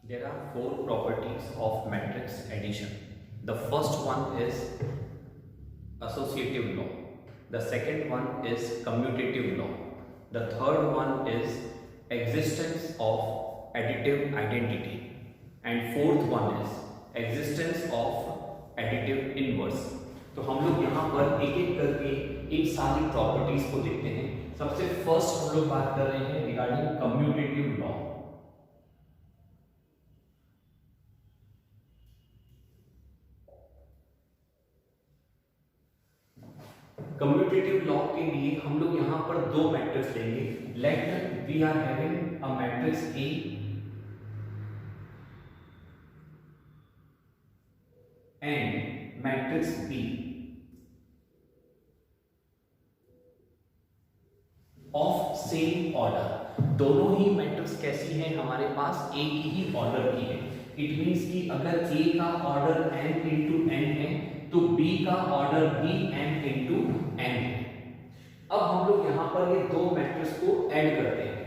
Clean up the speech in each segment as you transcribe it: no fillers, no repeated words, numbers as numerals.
There are four properties of matrix addition. The first one is associative law. The second one is commutative law. The third one is existence of additive identity. And fourth one is existence of additive inverse. तो हम लोग यहाँ पर एक एक करके इन सारी properties को देखते हैं. सबसे फर्स्ट हम लोग बात कर रहे हैं regarding commutative law. Commutative law के लिए हम लोग यहां पर दो मैट्रिक्स लेंगे. Let we are having a matrix A and matrix B of same order. दोनों ही मैट्रिक्स कैसी हैं? हमारे पास एक ही ऑर्डर की है. इट मींस कि अगर ए का ऑर्डर n इंटू n है तो b का ऑर्डर भी n इंटू n है. अब हम लोग यहां पर ये दो मैट्रिक्स को ऐड करते हैं.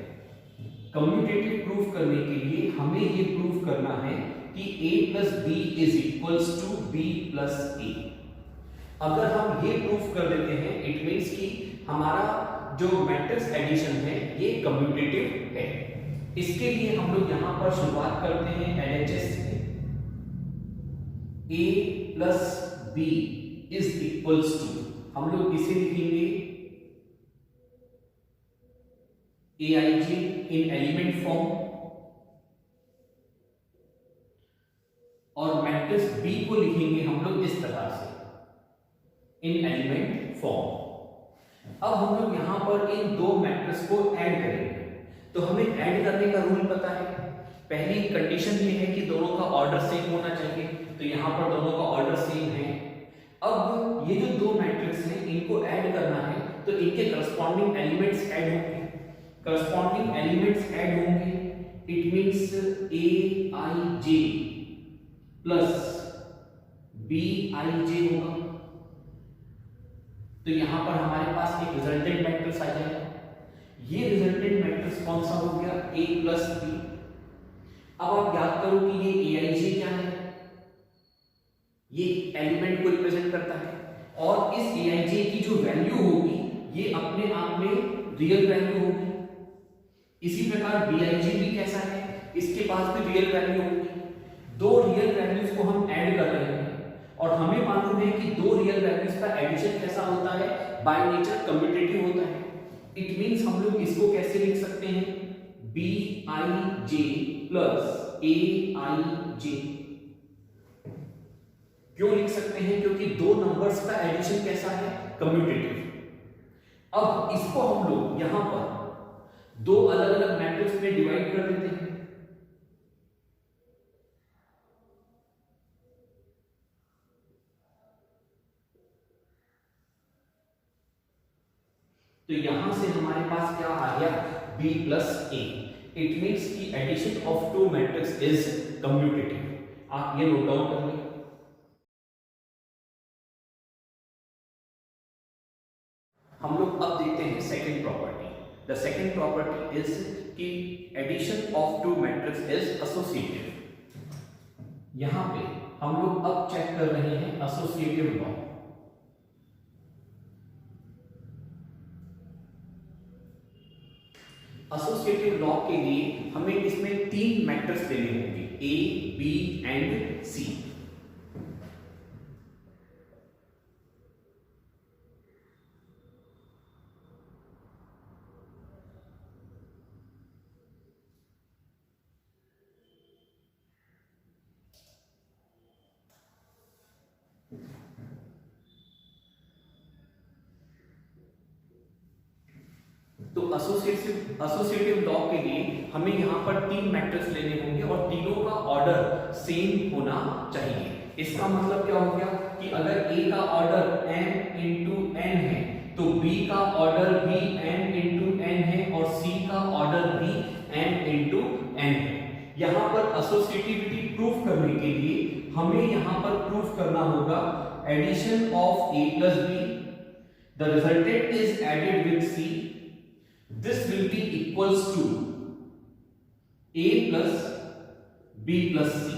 कम्यूटेटिव प्रूफ करने के लिए हमें ये प्रूफ करना है कि a plus B is equals to b plus a. अगर हम ये प्रूफ कर देते हैं इट मींस कि हमारा जो मैट्रिक्स एडिशन है ये कम्यूटेटिव है. इसके लिए हम लोग यहां पर शुरुआत करते हैं LHS से. a plus b is equals to, हम लोग इसे लिखेंगे aij इन एलिमेंट फॉर्म और मैट्रिक्स b को लिखेंगे हम लोग इस तरह से इन एलिमेंट फॉर्म. अब हम लोग यहां पर इन दो मैट्रिक्स को ऐड करेंगे. तो हमें ऐड करने का रूल पता है. पहली कंडीशन ये है कि दोनों का ऑर्डर सेम होना चाहिए. तो यहां पर दोनों का ऑर्डर सेम है. अब ये जो दो मैट्रिक्स हैं इनको ऐड करना है तो इनके करस्पॉन्डिंग एलिमेंट्स ऐड होंगे. करस्पॉन्डिंग एलिमेंट्स ऐड होंगे it means aij plus bij होगा. तो यहां पर हमारे पास एक रिजल्टेंट मैट्रिक्स आ जाएगा. ये रिजल्टेंट मैट्रिक्स कौन सा हो गया? a plus b. अब आप याद करो कि ये aij क्या है? ये एलिमेंट को रिप्रेजेंट करता है और इस aij की जो वैल्यू होगी ये अपने आप में रियल वैल्यू होगी. इसी प्रकार bij भी कैसा है? इसके पास भी रियल वैल्यू होगी. दो रियल वैल्यूज को हम ऐड कर रहे हैं और हमें मालूम है कि दो रियल वैल्यूज का एडिशन कैसा होता है? बाय नेचर कम्यूटेटिव होता है. इट मींस हम लोग इसको कैसे लिख सकते हैं? bij plus aij. क्यों लिख सकते हैं? क्योंकि दो नंबर्स का एडिशन कैसा है? कम्यूटेटिव. अब इसको हम लोग यहां पर दो अलग अलग मैट्रिक्स में डिवाइड कर देते हैं. तो यहां से हमारे पास क्या आ गया? b plus a. It means की addition of two matrix is commutative. आप ये नोट डाउन कर लें. हम लोग अब देखते हैं second property. The second property is कि addition of two matrix is associative. यहां पे हम लोग अब चेक कर रहे हैं एसोसिएटिव लॉ. एसोसिएटिव लॉ के लिए हमें इसमें तीन मैट्रिक्स लेने होंगे a, b एंड c. तो एसोसिएटिव लॉ के लिए हमें यहां पर तीन मैट्रिक्स लेने होंगे और तीनों का ऑर्डर सेम होना चाहिए. इसका मतलब क्या हो गया कि अगर a का ऑर्डर m इंटू n है तो b का ऑर्डर भी m इंटू n है और c का ऑर्डर भी m इंटू n है. यहां पर एसोसिएटिविटी प्रूफ करने के लिए हमें यहां पर प्रूफ करना होगा addition of a plus b. The resultant is added with c. This will be equals to a plus B plus C.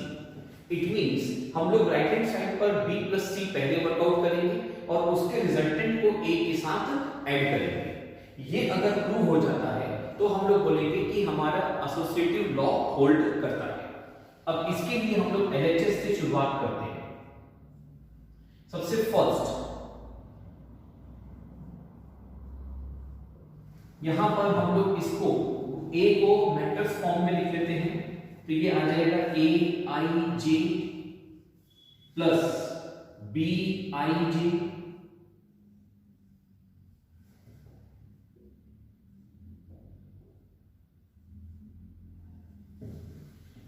It means हम लोग राइट हैंड साइड पर बी प्लस सी पहले वर्कआउट करेंगे और उसके resultant को ए के साथ ऐड करेंगे। ये अगर प्रूव हो जाता है तो हम लोग बोलेंगे कि हमारा एसोसिएटिव लॉ होल्ड करता है। अब इसके लिए हम लोग एलएचएस से शुरुआत करते हैं। सबसे फर्स्ट यहां पर हम लोग इसको ए को मैट्रिक्स फॉर्म में लिख लेते हैं, तो ये आ जाएगा ए आई जे प्लस बी आई जे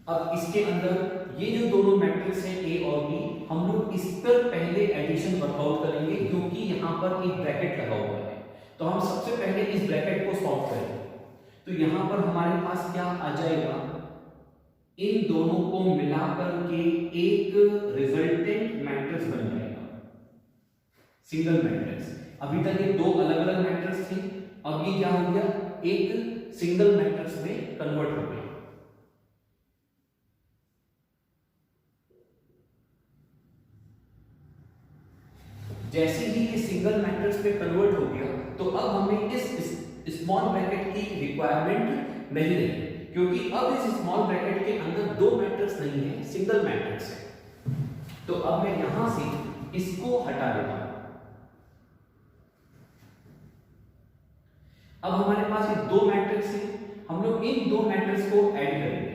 अब इसके अंदर ये जो दोनों मैट्रिक्स हैं ए और बी, हम लोग इस पर पहले एडिशन वर्कआउट करेंगे क्योंकि यहां पर एक ब्रैकेट लगा हुआ है। तो हम सबसे पहले इस ब्रैकेट को सॉल्व करेंगे। तो यहां पर हमारे पास क्या आ जाएगा, इन दोनों को मिलाकर के एक रिजल्टेंट मैट्रिक्स बन जाएगा, सिंगल मैट्रिक्स। अभी तक ये दो अलग अलग मैट्रिक्स थे, अब ये क्या हो गया, एक सिंगल मैट्रिक्स में कन्वर्ट हो गया। जैसे ही ये सिंगल मैट्रिक्स में कन्वर्ट हो गया तो अब हमें इस स्मॉल ब्रैकेट की रिक्वायरमेंट नहीं रही, क्योंकि अब इस स्मॉल ब्रैकेट के अंदर दो मैट्रिक्स नहीं है, सिंगल मैट्रिक्स है। तो अब मैं यहां से इसको हटा देता हूं। अब हमारे पास ये दो मैट्रिक्स है, हम लोग इन दो मैट्रिक्स को ऐड करेंगे।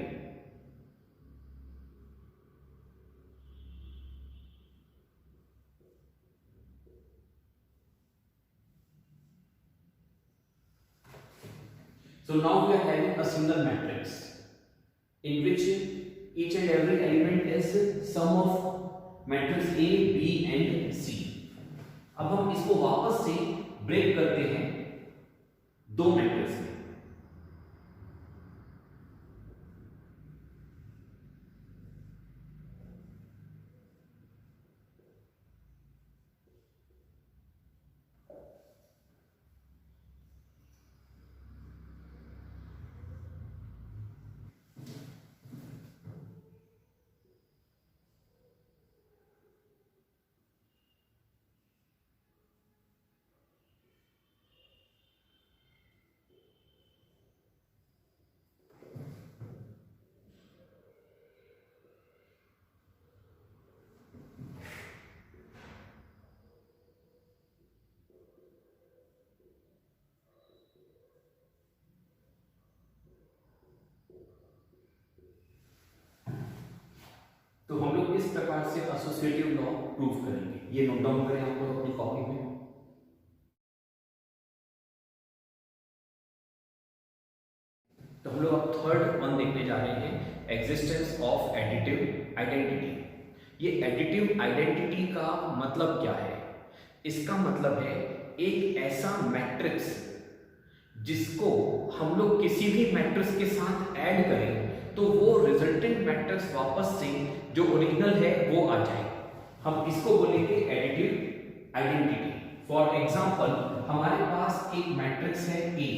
So now we are having a single matrix in which each and every element is sum of matrix A, B and C. अब हम इसको वापस से ब्रेक करते हैं दो मैट्रिक्स में। तो हम लोग इस प्रकार से एसोसिएटिव लॉ प्रूव करेंगे। ये नोट डाउन करें आप लोग अपनी कॉपी में। तो हम लोग अब थर्ड वन देखने जा रहे हैं, एग्जिस्टेंस ऑफ एडिटिव आइडेंटिटी। ये एडिटिव आइडेंटिटी का मतलब क्या है? इसका मतलब है एक ऐसा मैट्रिक्स जिसको हम लोग किसी भी मैट्रिक्स के साथ ऐड करें तो वो रिजल्टेंट मैट्रिक्स वापस से जो ओरिजिनल है वो आ जाए। हम इसको बोलेंगे एडिटिव आइडेंटिटी। फॉर एग्जांपल हमारे पास एक मैट्रिक्स है ए,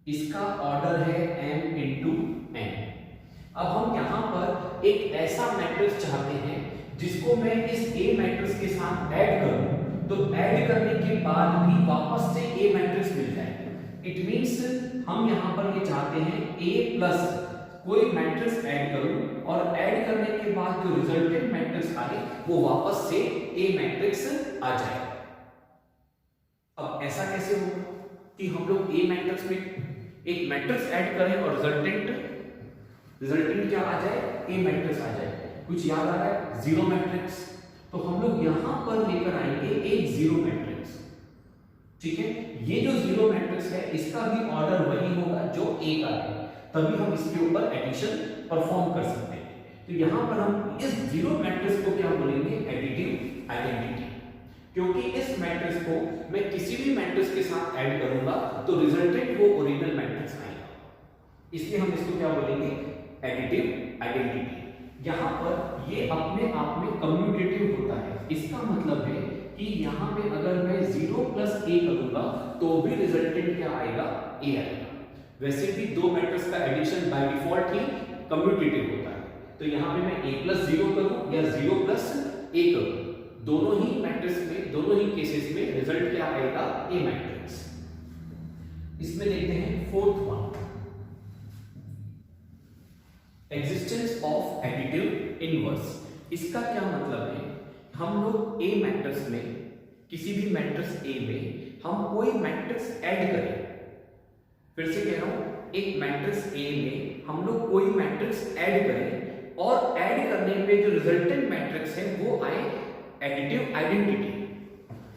इसका ऑर्डर है m इंटू n। अब हम यहां पर एक ऐसा मैट्रिक्स चाहते हैं जिसको मैं इस a मैट्रिक्स के साथ ऐड करूं, तो ऐड करने के बाद भी वापस से a मैट्रिक्स मिल जाए। इट मींस हम यहां पर ये चाहते हैं a प्लस कोई मैट्रिक्स ऐड करूं और ऐड करने के बाद जो रिजल्टेंट मैट्रिक्स आए वो वापस से a मैट्रिक्स आ जाए। अब ऐसा कैसे होगा कि हम लोग a मैट्रिक्स में एक मैट्रिक्स ऐड करें और रिजल्टेंट क्या आ जाए, a मैट्रिक्स आ जाए। कुछ याद आ रहा है? Zero matrix. तो हम लोग यहां पर लेकर आएंगे एक जीरो मैट्रिक्स, ठीक है। ये जो जीरो मैट्रिक्स है इसका भी ऑर्डर वही होगा जो A का है, तभी हम इसके ऊपर एडिशन परफॉर्म कर सकते हैं। तो यहां पर हम इस जीरो मैट्रिक्स को क्या बोलेंगे, एडिटिव आइडेंटिटी, क्योंकि इस मैट्रिक्स को मैं किसी भी मैट्रिक्स के साथ ऐड करूंगा तो रिजल्टेंट वो ओरिजिनल मैट्रिक्स आएगा, इसलिए हम इसको क्या बोलेंगे, एडिटिव आइडेंटिटी। यहां पर ये अपने आप में कम्यूटेटिव होता है। इसका मतलब है कि यहां पे अगर मैं 0 प्लस a करूंगा तो भी रिजल्टेंट क्या आएगा, a आएगा। वैसे भी दो मैट्रिक्स का एडिशन बाय डिफॉल्ट ही कम्यूटेटिव होता है, तो यहाँ पे मैं a प्लस 0 करूं या 0 प्लस a करूं, दोनों ही मैट्रिक्स में, दोनों ही केसेस में रिजल्ट क्या आएगा, a मैट्रिक्स। इसमें देखते हैं fourth one, existence of additive inverse. इसका क्या मतलब है, हम लोग a मैट्रिक्स में, किसी भी मैट्रिक्स a में हम कोई मैट्रिक्स ऐड करें, फिर से कह रहा हूं, एक मैट्रिक्स A में हम लोग कोई मैट्रिक्स ऐड करें और ऐड करने पे जो रिजल्टेंट मैट्रिक्स है वो आए additive identity.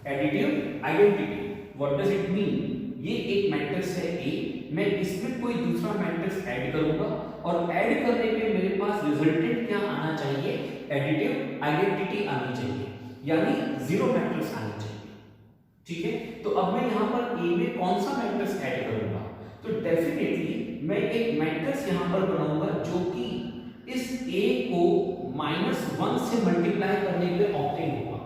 Additive identity what does it mean, ये एक मैट्रिक्स है A, मैं इसमें कोई दूसरा मैट्रिक्स ऐड करूंगा और ऐड करने पे मेरे पास रिजल्टेंट क्या आना चाहिए, एडिटिव आइडेंटिटी आनी चाहिए, यानी जीरो मैट्रिक्स आनी चाहिए। ठीक है, तो अब मैं यहां पर A में कौन सा मैट्रिक्स ऐड करूंगा, तो डेफिनेटली मैं एक मैट्रिक्स यहां पर बनाऊंगा जो कि इस A को -1 से मल्टीप्लाई करने के लिए ऑप्टेन होगा।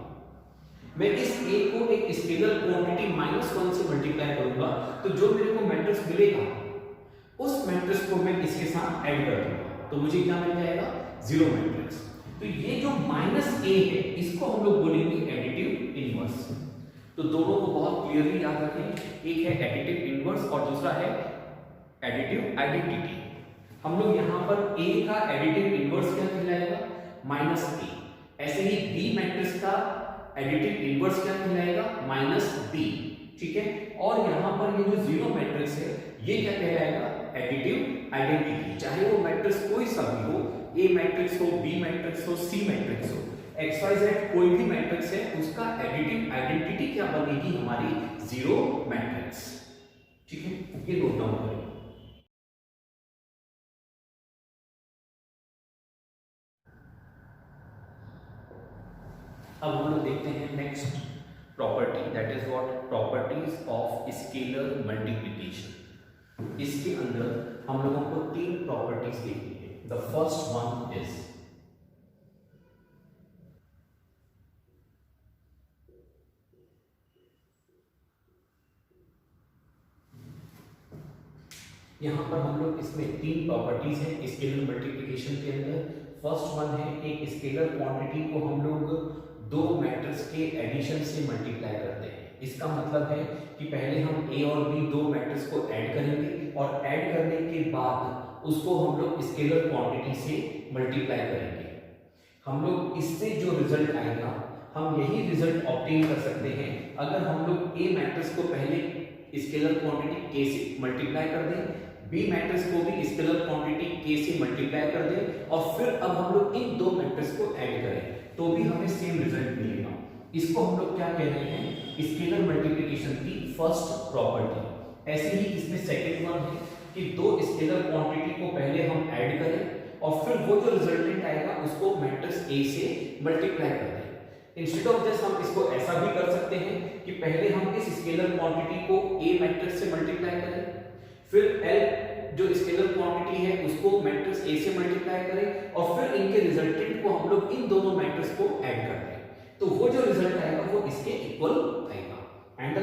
मैं इस A को एक स्केलर क्वांटिटी -1 से मल्टीप्लाई करूंगा, तो जो मेरे को मैट्रिक्स मिलेगा उस मैट्रिक्स को मैं इसके साथ ऐड कर दूंगा, तो मुझे क्या मिल जाएगा, जीरो मैट्रिक्स। तो ये जो -a है इसको हम लोग बोलेंगे एडिटिव इनवर्स। तो दोनों को बहुत क्लियरली याद रखें, एक है एडिटिव इनवर्स और दूसरा है एडिटिव आइडेंटिटी। हम लोग यहां पर A का एडिटिव इनवर्स क्या कहलाएगा, -a। ऐसे ही B मैट्रिक्स का एडिटिव इनवर्स क्या कहलाएगा, -b। ठीक है, और यहां पर ये जो जीरो मैट्रिक्स है ये क्या कहलाएगा, एडिटिव आइडेंटिटी। चाहे वो मैट्रिक्स कोई सा भी हो, A मैट्रिक्स हो, B मैट्रिक्स हो, C मैट्रिक्स हो, XYZ कोई भी मैट्रिक्स है, उसका एडिटिव आइडेंटिटी क्या बनेगी, हमारी जीरो मैट्रिक्स। ठीक है, ये नोट डाउन करें। अब हम लोग देखते हैं next property, that is what, properties of scalar multiplication. इसके अंदर हम लोगों को तीन प्रॉपर्टीज देखनी है। द फर्स्ट वन इज, यहां पर हम लोग इसमें तीन प्रॉपर्टीज हैं स्केलर मल्टीप्लिकेशन के अंदर। फर्स्ट वन है, एक स्केलर क्वांटिटी को हम लोग दो मैट्रिक्स के एडिशन से मल्टीप्लाई करते हैं। इसका मतलब है कि पहले हम A और B दो मैट्रिक्स को ऐड करेंगे और ऐड करने के बाद उसको हम लोग स्केलर क्वांटिटी से मल्टीप्लाई करेंगे। हम लोग इससे जो रिजल्ट आएगा, हम यही रिजल्ट ऑब्टेन कर सकते हैं अगर हम लोग A मैट्रिक्स को पहले स्केलर क्वांटिटी K से मल्टीप्लाई कर दें, B मैट्रिक्स को भी स्केलर क्वांटिटी K से मल्टीप्लाई कर दें, और फिर अब हम लोग इन दो मैट्रिक्स को ऐड करें तो भी हमें सेम रिजल्ट मिलेगा। इसको हम लोग क्या कह रहे हैं, स्केलर मल्टीप्लिकेशन की फर्स्ट प्रॉपर्टी। ऐसे ही इसमें सेकंड वन है कि दो स्केलर क्वांटिटी को पहले हम ऐड करें और फिर वो जो रिजल्टेंट आएगा उसको मैट्रिक्स A से मल्टीप्लाई कर दें। इंस्टेड ऑफ दिस हम इसको ऐसा भी कर सकते हैं कि पहले हम इस स्केलर क्वांटिटी को A मैट्रिक्स से मल्टीप्लाई करें, फिर L जो स्केलर क्वांटिटी है उसको मैट्रिक्स A से मल्टीप्लाई करें, और फिर इनके रिजल्टेंट को हम लोग इन दोनों मैट्रिक्स को ऐड कर दें, तो वो जो रिजल्ट आएगा वो इसके इक्वल आएगा। एंड द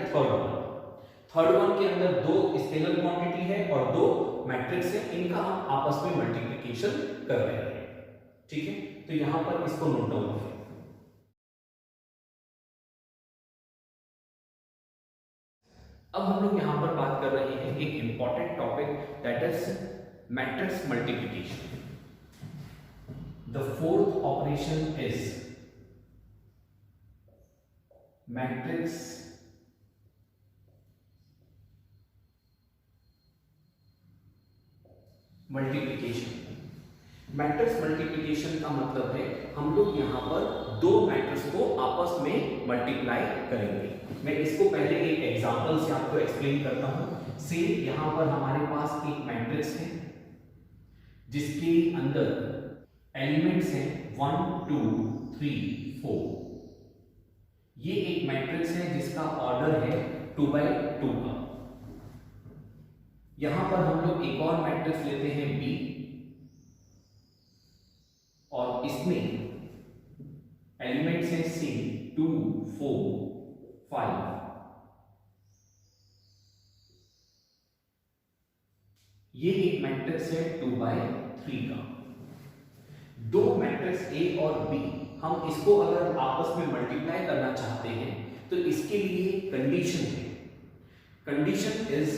थर्ड वन के अंदर दो स्केलर क्वांटिटी है और दो मैट्रिक्स है, इनका हम आपस में मल्टीप्लिकेशन कर रहे हैं। ठीक है, तो यहां पर इसको नोट डाउन करें। अब हम लोग यहां पर बात कर रहे हैं एक important topic, that is matrix multiplication. The fourth operation is matrix multiplication. Matrix multiplication का मतलब है हम लोग यहां पर दो मैट्रिक्स को आपस में मल्टीप्लाई करेंगे। मैं इसको पहले एक एग्जांपल से आपको एक्सप्लेन करता हूं। से यहां पर हमारे पास एक मैट्रिक्स है जिसके अंदर एलिमेंट्स हैं 1 2 3 4। ये एक मैट्रिक्स है जिसका ऑर्डर है 2x2 का। यहां पर हम लोग एक और मैट्रिक्स लेते हैं B, और इसमें एलिमेंट्स हैं 6 2 4 5। ये एक मैट्रिक्स है 2/3 का। दो मैट्रिक्स ए और बी, हम इसको अगर आपस में मल्टीप्लाई करना चाहते हैं तो इसके लिए कंडीशन है। कंडीशन इज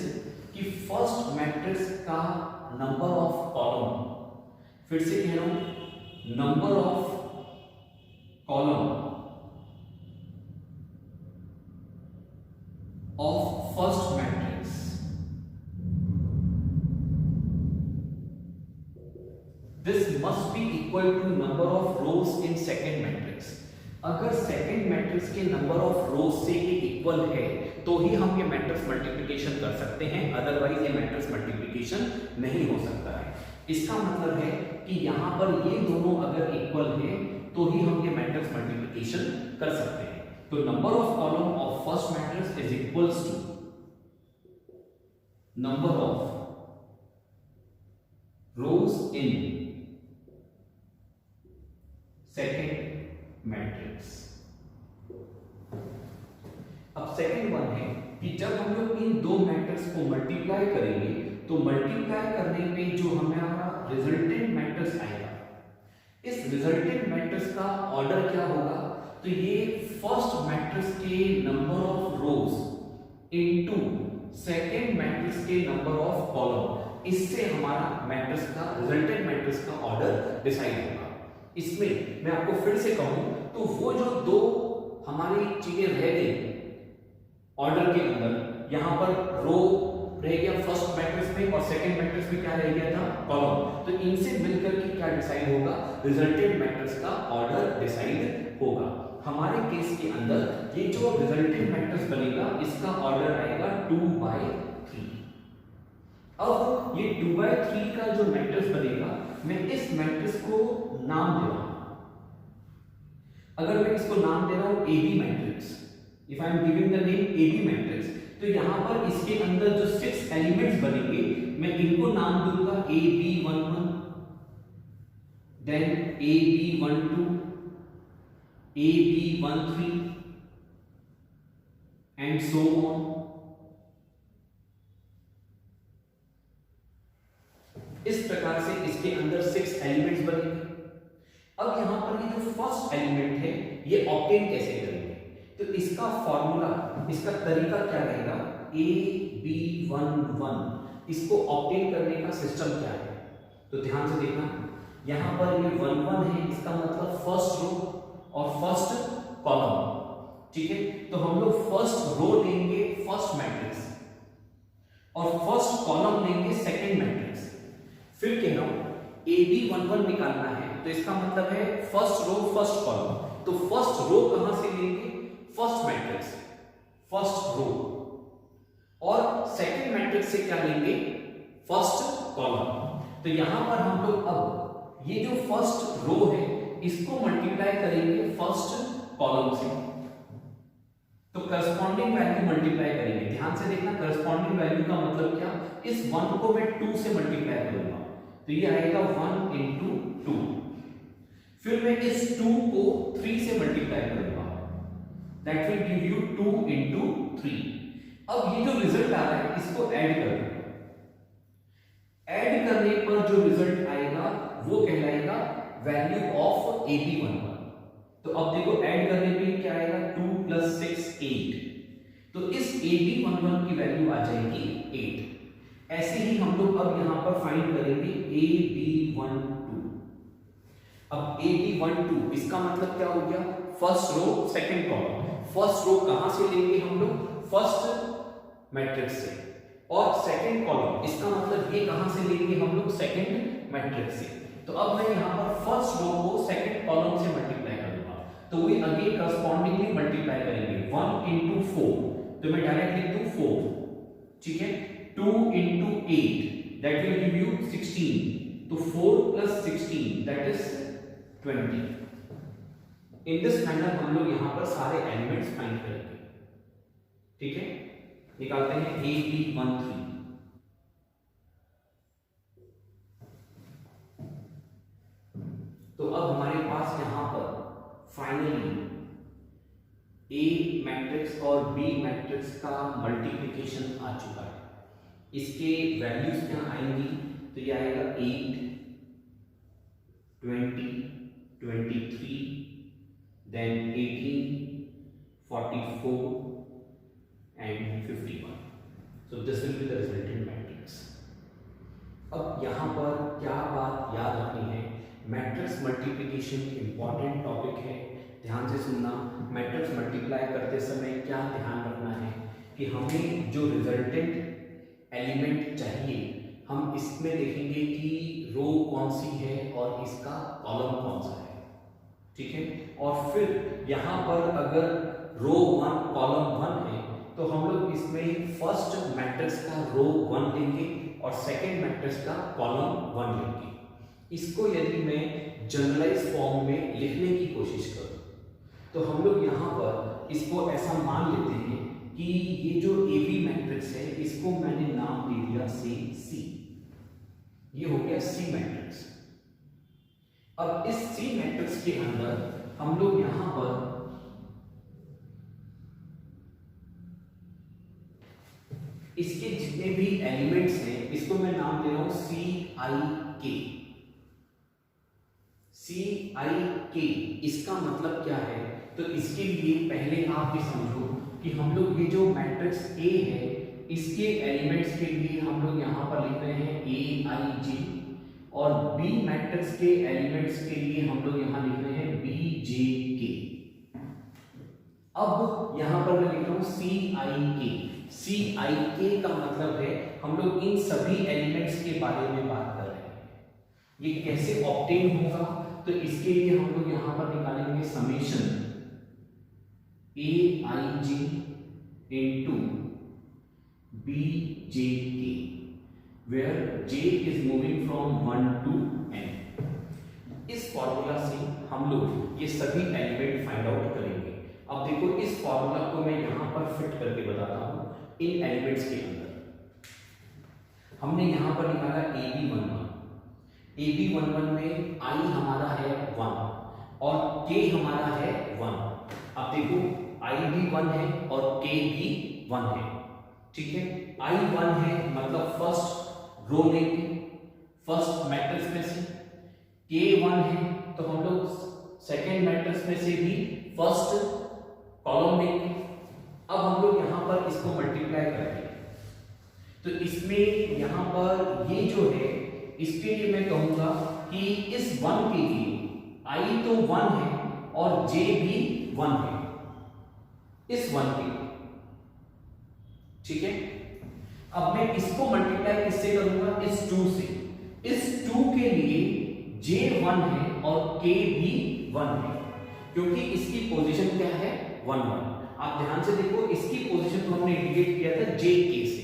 कि फर्स्ट मैट्रिक्स का नंबर ऑफ कॉलम, फिर से कह रहा हूं, number of column of first matrix this must be equal to number of rows in second matrix. अगर सेकेंड मैट्रिक्स के नंबर ऑफ रोज से ये इक्वल है तो ही हम ये मैट्रिक्स मल्टीप्लिकेशन कर सकते हैं, अदरवाइज ये मैट्रिक्स मल्टीप्लिकेशन नहीं हो सकता है। इसका मतलब है कि यहां पर ये दोनों अगर इक्वल है तो ही हम ये मैट्रिक्स मल्टीप्लिकेशन कर सकते हैं। तो number of column of first matrix is equals to number of rows in second matrix. अब सेकेंड वन है कि जब हम लोग इन दो मैट्रिक्स को मल्टीप्लाई करेंगे तो मल्टीप्लाई करने पे जो हमारा रिजल्टेंट मैट्रिक्स आएगा, इस रिजल्टेंट मैट्रिक्स का ऑर्डर क्या होगा, तो ये फर्स्ट मैट्रिक्स के number of rose into second matrix के नंबर ऑफ कॉलम, इससे हमारा मैट्रिक्स का रिजल्टेंट मैट्रिक्स का ऑर्डर डिसाइड होगा। इसमें मैं आपको फिर से कहूं तो वो जो दो हमारी चीजें रह गई ऑर्डर के अंदर, यहां पर रो रह गया फर्स्ट मैट्रिक्स में और सेकंड मैट्रिक्स में क्या रह गया था, कॉलम। तो इनसे मिलकर के क्या डिसाइड होगा, रिजल्टेंट मैट्रिक्स का ऑर्डर डिसाइड होगा। हमारे केस के अंदर ये जो रिजल्टेंट मैट्रिक्स बनेगा इसका ऑर्डर आएगा 2/3। अब ये 2/3 का जो मैट्रिक्स बनेगा, मैं इस मैट्रिक्स को नाम दे रहा हूं। अगर मैं इसको नाम दे रहा हूं AB matrix, if I am giving the name AB matrix, तो यहां पर इसके अंदर जो 6 एलिमेंट्स बनेंगे मैं इनको नाम दूंगा AB11, then AB12, AB13 and so on. इस प्रकार से इसके अंदर 6 एलिमेंट्स बनेंगे। अब यहां पर ये जो फर्स्ट एलिमेंट है ये ऑब्टेन कैसे करेंगे, तो इसका फॉर्मूला, इसका तरीका क्या रहेगा, AB11, इसको ऑब्टेन करने का सिस्टम क्या है, तो ध्यान से देखना। यहां पर ये 11 है, इसका मतलब फर्स्ट रो और फर्स्ट कॉलम, ठीक है। तो हम लोग फर्स्ट रो लेंगे फर्स्ट मैट्रिक्स और फर्स्ट कॉलम लेंगे सेकंड मैट्रिक्स। फिर कह रहा हूं AB11 निकालना है तो इसका मतलब है फर्स्ट रो फर्स्ट कॉलम। तो फर्स्ट रो कहां से लेंगे, फर्स्ट मैट्रिक्स, फर्स्ट रो, और सेकंड मैट्रिक्स से क्या लेंगे, फर्स्ट कॉलम। तो यहां पर हम लोग अब ये जो फर्स्ट रो है इसको मल्टीप्लाई करेंगे फर्स्ट कॉलम से, तो करस्पॉन्डिंग वैल्यू मल्टीप्लाई करेंगे। ध्यान से देखना, करस्पॉन्डिंग वैल्यू का मतलब क्या, इस 1 को मैं 2 से मल्टीप्लाई करूंगा तो ये आएगा 1 into 2। फिर मैं इस 2 को 3 से मल्टीप्लाई करूंगा, that will give you 2 into 3। अब ये जो रिजल्ट आ रहा है इसको ऐड कर दो। ऐड करने पर जो रिजल्ट आएगा वो कहलाएगा वैल्यू ऑफ AB11। तो अब देखो ऐड करने पे क्या आएगा, 2 + 6 8। तो इस AB11 की वैल्यू आ जाएगी 8। ऐसे ही हम लोग अब यहां पर फाइंड करेंगे AB12। अब AB12 इसका मतलब क्या हो गया, first row second column. First row कहां से लेंगे हम लोग, फर्स्ट मैट्रिक्स से, और सेकंड कॉलम इसका मतलब ये कहां से लेंगे हम लोग, सेकंड मैट्रिक्स से। तो अब मैं यहां पर फर्स्ट रो को सेकंड कॉलम से मल्टीप्लाई करूंगा तो वे अगेन करस्पॉन्डिंगली मल्टीप्लाई करेंगे। 1 into 4 तो मैं डायरेक्ट लिख दूं 4, ठीक है। 2 into 8 that will give you 16, तो 4 + 16 that is 20। In this manner हम लोग यहां पर सारे एलिमेंट्स फाइंड करेंगे, ठीक है। निकालते हैं AB13। तो अब हमारे पास यहां पर फाइनली A मैट्रिक्स और B मैट्रिक्स का मल्टीप्लिकेशन आ चुका है। इसके वैल्यूज क्या आएंगी, तो ये आएगा 8, 20, 23, then 18, 44 and 51. So this will be the resultant matrix. अब यहाँ पर क्या बात याद रखनी है, मैट्रिक्स मल्टीप्लिकेशन इंपॉर्टेंट टॉपिक है, ध्यान से सुनना. मैट्रिक्स मल्टीप्लाई करते समय क्या ध्यान रखना है कि हमें जो रिजल्टेंट एलिमेंट चाहिए, हम इसमें देखेंगे कि रो कौन सी है और इसका कॉलम कौन सा है. ठीक है, और फिर यहाँ पर अगर रो 1 कॉलम 1 है तो हम लोग इसमें फर्स्ट मैट्रिक्स का रो 1 लेंगे और सेकेंड मैट्रिक्स का कॉलम 1 लेंगे. इसको यदि मैं जनरलाइज फॉर्म में लिखने की कोशिश करूं तो हम लोग यहाँ पर इसको ऐसा मान लेते हैं कि ये जो AB मैट्रिक्स है इसको मैंने नाम दे दिया C. ये हो गया C मैट्रिक्स. अब इस C मैट्रिक्स के अंदर हम लोग यहां पर इसके जितने भी एलिमेंट्स हैं इसको मैं नाम दे रहा हूं CIK. CIK इसका मतलब क्या है, तो इसके लिए पहले आप ये समझो कि हम लोग ये जो मैट्रिक्स A है इसके एलिमेंट्स के लिए हम लोग यहाँ पर लिख रहे हैं AIJ और B मैट्रिक्स के एलिमेंट्स के लिए हम लोग यहाँ लिख रहे हैं BJK. अब यहाँ पर मैं लिख रहा हूँ CIK. CIK का मतलब है हम लोग इन सभी एलिमेंट्स के बारे में बात कर रहे हैं. ये कैसे ऑब्टेन होगा, तो इसके लिए हम लोग यहाँ पर निकालेंगे summation AIJ into BJK where J is moving from 1 to n. इस फॉर्मूला से हम लोग ये सभी एलिमेंट फाइंड आउट करेंगे. अब देखो इस फॉर्मूला को मैं यहां पर फिट करके बताता हूं इन एलिमेंट्स के अंदर. हमने यहां पर निकाला AB11. AB11 में I हमारा है 1 और K हमारा है 1. अब देखो I भी 1 है और K भी 1 है. ठीक है, I 1 है मतलब फर्स्ट रो लेंगे फर्स्ट मैट्रिक्स में से. K 1 है तो हम लोग सेकेंड मैट्रिक्स में से भी फर्स्ट कॉलम लेंगे. अब हम लोग यहाँ पर इसको मल्टीप्लाई करेंगे तो इसमें यहाँ पर ये जो है इसके लिए मैं कहूंगा कि इस 1 के लिए I तो 1 है और J भी 1 है इस 1 के लिए. ठीक है, अब मैं इसको मल्टीप्लाई किससे करूंगा, इस 2 से. इस 2 के लिए J 1 है और K भी 1 है क्योंकि इसकी पोजीशन क्या है 1 1. आप ध्यान से देखो इसकी पोजीशन को हमने इंडिकेट किया था JK से,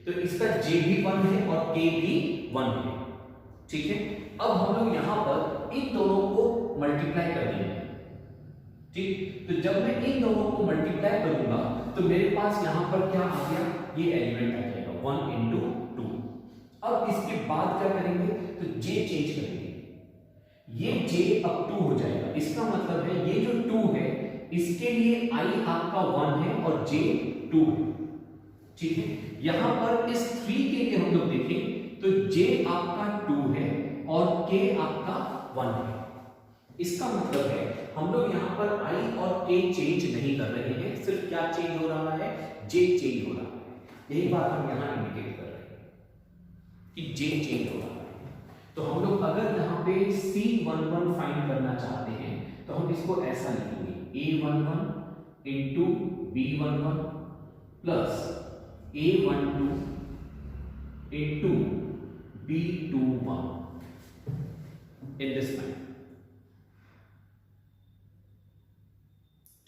तो इसका J भी 1 है और K भी 1 है. ठीक है, अब हम लोग यहां पर इन दोनों को मल्टीप्लाई कर देंगे. ठीक, तो जब मैं इन दोनों को मल्टीप्लाई करूंगा तो मेरे पास यहां पर क्या आ गया, ये एलिमेंट आ जाएगा 1 into 2. अब इसके बाद क्या करेंगे, तो J चेंज करेंगे. ये J अब 2 हो जाएगा. इसका मतलब है ये जो 2 है इसके लिए I आपका 1 है और J 2 है. ठीक है, यहां पर इस 3 के लिए हम लोग देखें तो J आपका 2 है और K आपका 1 है. इसका मतलब है हम लोग यहाँ पर I और K चेंज नहीं कर रहे हैं, सिर्फ क्या चेंज हो रहा है, J चेंज हो रहा है. यही बात हम यहाँ इंडिकेट कर रहे हैं कि J चेंज हो रहा है. तो हम लोग अगर यहाँ पे C11 फाइंड करना चाहते हैं तो हम इसको ऐसा लिखेंगे A11 into B11 plus A12 into B21 in this manner.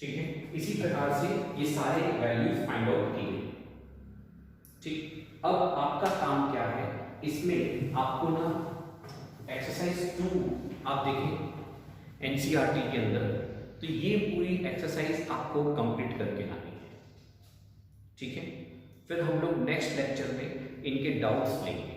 ठीक है, इसी प्रकार से ये सारे वैल्यूज फाइंड आउट किए. ठीक, अब आपका काम क्या है, इसमें आपको ना एक्सरसाइज 2 आप देखें एनसीईआरटी के अंदर, तो ये पूरी एक्सरसाइज आपको कंप्लीट करके लानी है. ठीक है, फिर हम लोग नेक्स्ट लेक्चर में इनके डाउट्स लेंगे.